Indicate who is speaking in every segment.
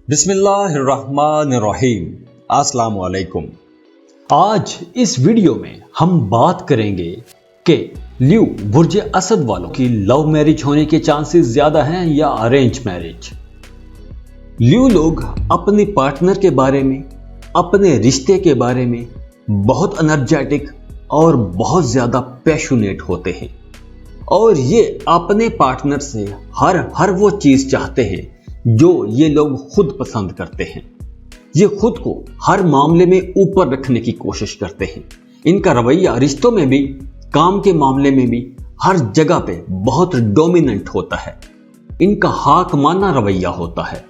Speaker 1: बिस्मिल्लाहिर्रहमानिर्रहीम। अस्सलाम वालेकुम। आज इस वीडियो में हम बात करेंगे कि ल्यू बुर्ज असद वालों की लव मैरिज होने के चांसेस ज्यादा हैं या अरेंज मैरिज। ल्यू लोग अपने पार्टनर के बारे में, अपने रिश्ते के बारे में बहुत एनर्जेटिक और बहुत ज्यादा पैशनेट होते हैं और ये अपने पार्टनर से हर वो चीज चाहते हैं जो ये लोग खुद पसंद करते हैं। ये खुद को हर मामले में ऊपर रखने की कोशिश करते हैं। इनका रवैया रिश्तों में भी, काम के मामले में भी, हर जगह पे बहुत डोमिनेंट होता है। इनका हाक माना रवैया होता है।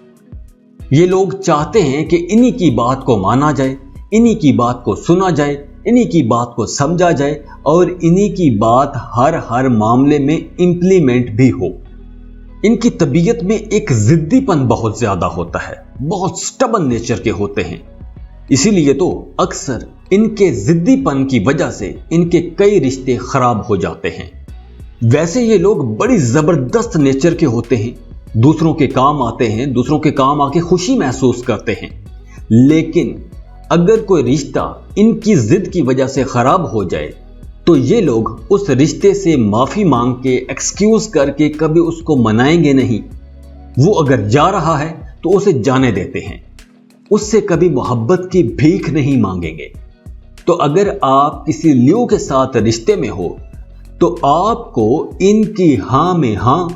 Speaker 1: ये लोग चाहते हैं कि इन्हीं की बात को माना जाए, इन्हीं की बात को सुना जाए, इन्हीं की बात को समझा जाए और इन्हीं की बात हर मामले में इंप्लीमेंट भी हो। इनकी तबीयत में एक जिद्दीपन बहुत ज्यादा होता है, बहुत स्टबन नेचर के होते हैं। इसीलिए तो अक्सर इनके जिद्दीपन की वजह से इनके कई रिश्ते खराब हो जाते हैं। वैसे ये लोग बड़ी जबरदस्त नेचर के होते हैं, दूसरों के काम आते हैं, दूसरों के काम आके खुशी महसूस करते हैं। लेकिन अगर कोई रिश्ता इनकी जिद की वजह से खराब हो जाए तो ये लोग उस रिश्ते से माफी मांग के, एक्सक्यूज करके कभी उसको मनाएंगे नहीं। वो अगर जा रहा है तो उसे जाने देते हैं, उससे कभी मोहब्बत की भीख नहीं मांगेंगे। तो अगर आप किसी ल्यू के साथ रिश्ते में हो तो आपको इनकी हां में हां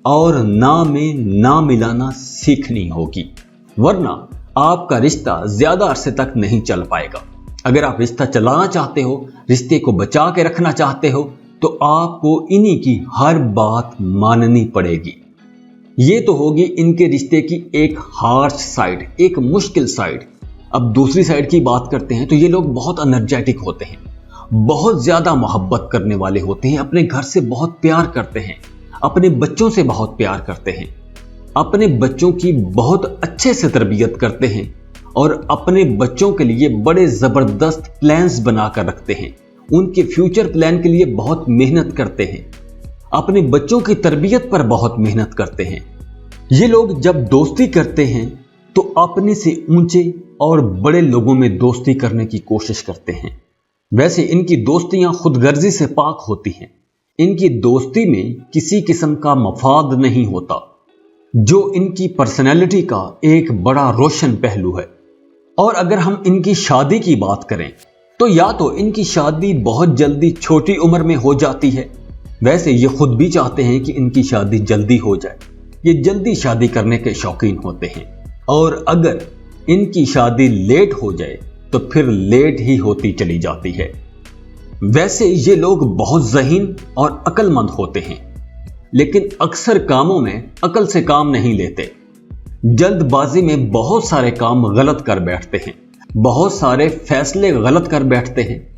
Speaker 1: और ना में ना मिलाना सीखनी होगी, वरना आपका रिश्ता ज्यादा अरसे तक नहीं चल पाएगा। अगर आप रिश्ता चलाना चाहते हो, रिश्ते को बचा के रखना चाहते हो, तो आपको इन्हीं की हर बात माननी पड़ेगी। ये तो होगी इनके रिश्ते की एक हार्श साइड, एक मुश्किल साइड। अब दूसरी साइड की बात करते हैं तो ये लोग बहुत एनर्जेटिक होते हैं, बहुत ज्यादा मोहब्बत करने वाले होते हैं, अपने घर से बहुत प्यार करते हैं, अपने बच्चों से बहुत प्यार करते हैं, अपने बच्चों की बहुत अच्छे से तरबियत करते हैं और अपने बच्चों के लिए बड़े जबरदस्त प्लान्स बनाकर रखते हैं। उनके फ्यूचर प्लान के लिए बहुत मेहनत करते हैं, अपने बच्चों की तरबियत पर बहुत मेहनत करते हैं। ये लोग जब दोस्ती करते हैं तो अपने से ऊंचे और बड़े लोगों में दोस्ती करने की कोशिश करते हैं। वैसे इनकी दोस्तियां खुदगर्जी से पाक होती हैं। इनकी दोस्ती में किसी किस्म का मफाद नहीं होता, जो इनकी पर्सनैलिटी का एक बड़ा रोशन पहलू है। और अगर हम इनकी शादी की बात करें तो या तो इनकी शादी बहुत जल्दी छोटी उम्र में हो जाती है, वैसे ये खुद भी चाहते हैं कि इनकी शादी जल्दी हो जाए। ये जल्दी शादी करने के शौकीन होते हैं। और अगर इनकी शादी लेट हो जाए तो फिर लेट ही होती चली जाती है। वैसे ये लोग बहुत ज़हीन और अक्लमंद होते हैं, लेकिन अक्सर कामों में अकल से काम नहीं लेते। जल्दबाजी में बहुत सारे काम गलत कर बैठते हैं, बहुत सारे फैसले गलत कर बैठते हैं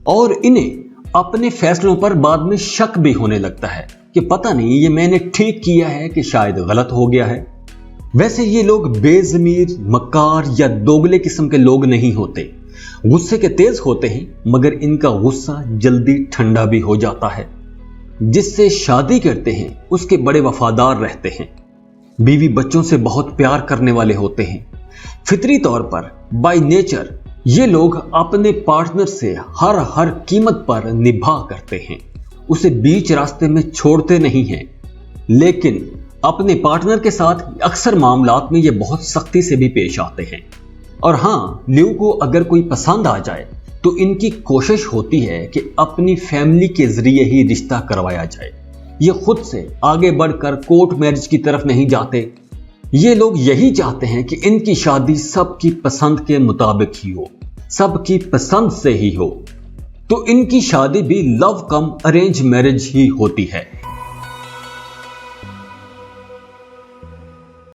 Speaker 1: और इन्हें अपने फैसलों पर बाद में शक भी होने लगता है कि पता नहीं ये मैंने ठीक किया है कि शायद गलत हो गया है। वैसे ये लोग बेज़मीर, मक्कार या दोगले किस्म के लोग नहीं होते। गुस्से के तेज होते हैं, मगर इनका गुस्सा जल्दी ठंडा भी हो जाता है। जिससे शादी करते हैं उसके बड़े वफादार रहते हैं। बीवी बच्चों से बहुत प्यार करने वाले होते हैं। फितरी तौर पर बाय नेचर ये लोग अपने पार्टनर से हर कीमत पर निभा करते हैं, उसे बीच रास्ते में छोड़ते नहीं हैं। लेकिन अपने पार्टनर के साथ अक्सर मामलात में ये बहुत सख्ती से भी पेश आते हैं। और हाँ, ल्यू को अगर कोई पसंद आ जाए तो इनकी कोशिश होती है कि अपनी फैमिली के जरिए ही रिश्ता करवाया जाए। ये खुद से आगे बढ़कर कोर्ट मैरिज की तरफ नहीं जाते। ये लोग यही चाहते हैं कि इनकी शादी सबकी पसंद के मुताबिक ही हो, सबकी पसंद से ही हो। तो इनकी शादी भी लव कम अरेंज मैरिज ही होती है।